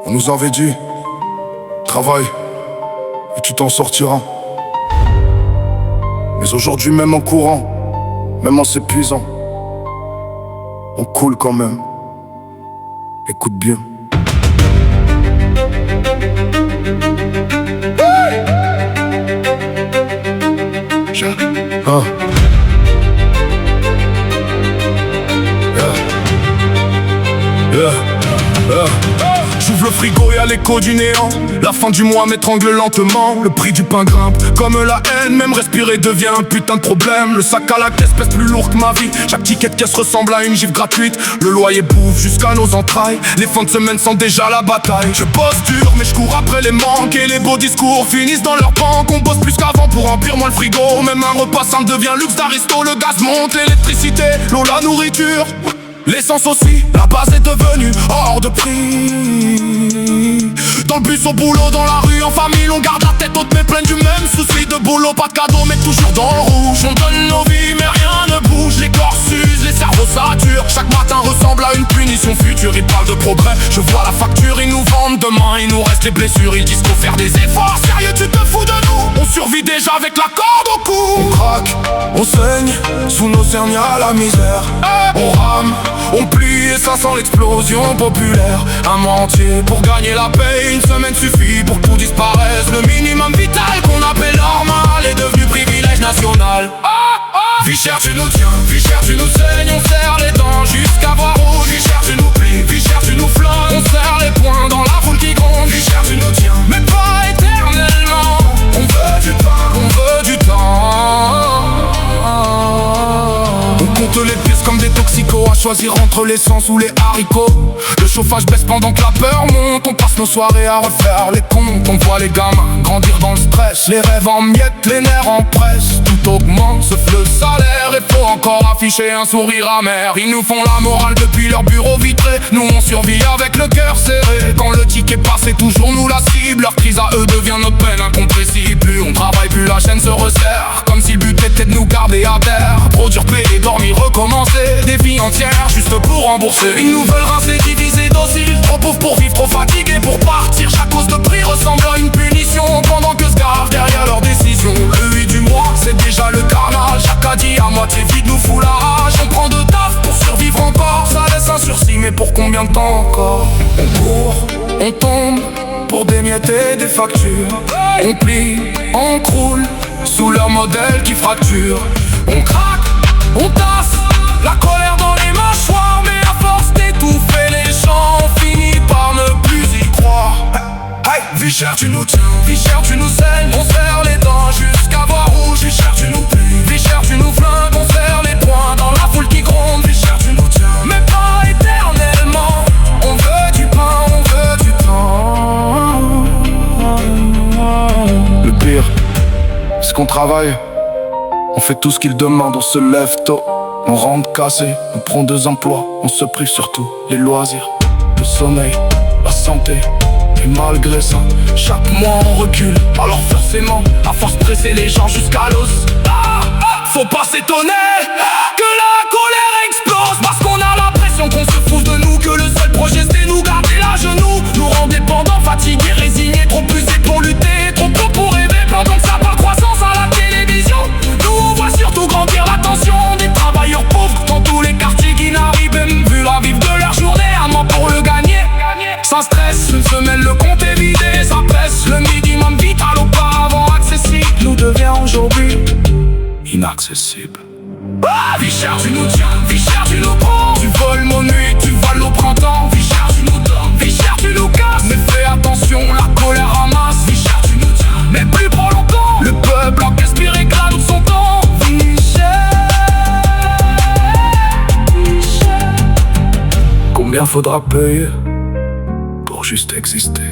On nous avait dit, travaille et tu t'en sortiras. Mais aujourd'hui, même en courant, même en s'épuisant, on coule quand même. Écoute bien. Ah. J'ouvre le frigo et à l'écho du néant, la fin du mois m'étrangle lentement. Le prix du pain grimpe comme la haine, même respirer devient un putain de problème. Le sac à la caisse pèse plus lourd que ma vie, chaque ticket de caisse ressemble à une gifle gratuite. Le loyer bouffe jusqu'à nos entrailles, les fins de semaine sentent déjà la bataille. Je bosse dur mais je cours après les manques, et les beaux discours finissent dans leur banque. On bosse plus qu'avant pour remplir moins le frigo, même un repas simple devient luxe d'aristo. Le gaz monte, l'électricité, l'eau, la nourriture, l'essence aussi, la base est devenue hors de prix. Dans le bus, au boulot, dans la rue, en famille, on garde la tête haute mais pleine du même souci. De boulot, pas de cadeau mais toujours dans le rouge. On donne nos vies mais rien ne bouge. Les corps s'usent, les cerveaux saturent. Chaque matin ressemble à une punition future. Ils parlent de progrès, je vois la facture. Ils nous vendent demain, il nous reste les blessures. Ils disent faut faire des efforts, sérieux tu te fous de nous? On survit déjà avec la corde au cou. On craque, on saigne, sous nos cernes y'a la misère. On rame, on plie et ça sent l'explosion populaire. Un mois entier pour gagner la paix, une semaine suffit pour que tout disparaisse. Le minimum vital qu'on appelle normal est devenu privilège national. Vie chère tu nous tiens, vie chère tu nous saignes. On serre les dents jusqu'à voir rouge. Vie chère tu nous plies, vie chère tu nous flanques. On serre les poings dans la foule qui gronde. Vie chère tu nous tiens, mais pas éternellement. On veut du pain, on veut du temps. On compte les pièces comme des toxicos, à choisir entre l'essence ou les haricots. Le chauffage baisse pendant que la peur monte. On passe nos soirées à refaire les comptes. On voit les gamins grandir dans le stress, les rêves en miettes, les nerfs en presse. Tout augmente sauf le salaire, et faut encore afficher un sourire amer. Ils nous font la morale depuis leur bureau vitré. Nous on survit avec le cœur serré. Quand le ticket passe c'est toujours nous la cible. Leur crise à eux devient notre peine incompressible. Plus on travaille, plus la chaîne se resserre, comme si le but était de nous garder à terre. Produire, payer, dormir, recommencer. Des vies entières juste pour rembourser. Ils nous veulent rincer, diviser, dociles. Trop pauvres pour vivre, trop fatigués pour partir. Chaque hausse de prix ressemble à une punition, pendant que se gravent derrière leurs décisions. Le 8 du mois, c'est déjà le carnage. Chaque caddie à moitié vide nous fout la rage. On prend de taf pour survivre encore. Ça laisse un sursis, mais pour combien de temps encore? On court, on tombe pour démietter des factures. On plie, on croule sous leur modèle qui fracture. On craque, on tasse, la colère dans les mâchoires. Mais à force d'étouffer les gens, on finit par ne plus y croire. Hey, vie chère tu nous tiens, vie chère tu nous saignes. On serre les dents jusqu'à voir rouge. Vie chère tu nous plies, vie chère tu nous flingues. On serre les poings dans la foule qui gronde. Vie chère tu nous tiens, mais pas éternellement. On veut du pain, on veut du temps. Le pire, c'est qu'on travaille, on fait tout ce qu'ils demandent, on se lève tôt, on rentre cassé, on prend 2 emplois, on se prive surtout les loisirs, le sommeil, la santé. Et malgré ça, chaque mois on recule. Alors forcément, à force de presser les gens jusqu'à l'os, faut pas s'étonner que la colère explose. Parce qu'on a l'impression qu'on se fout de nous, que le seul projet c'est nous garder à genoux. Nous rend dépendants, fatigués, résignés, trop usés pour lutter, trop tôt pour rêver. Pendant que ça parle croissance à la télévision, nous on voit surtout grandir la tension des travailleurs pauvres dans tous les quartiers qui n'arrivent même vu la vivre de leur journée à mort pour le gagner. Ça stresse, une semaine le compte est vidé, ça pèse. Le minimum vital auparavant accessible nous devient aujourd'hui inaccessible. Vie chère tu nous tiens, vie chère tu nous prends. Tu voles mon nuit, tu voles au printemps. Vie chère tu nous donnes, vie chère tu nous casses. Mais fais attention, la colère ramasse. Vie chère tu nous tiens, mais plus pour longtemps. Le peuple en aspire éclate de son temps. Vie chère, vie chère. Combien faudra payer pour juste exister?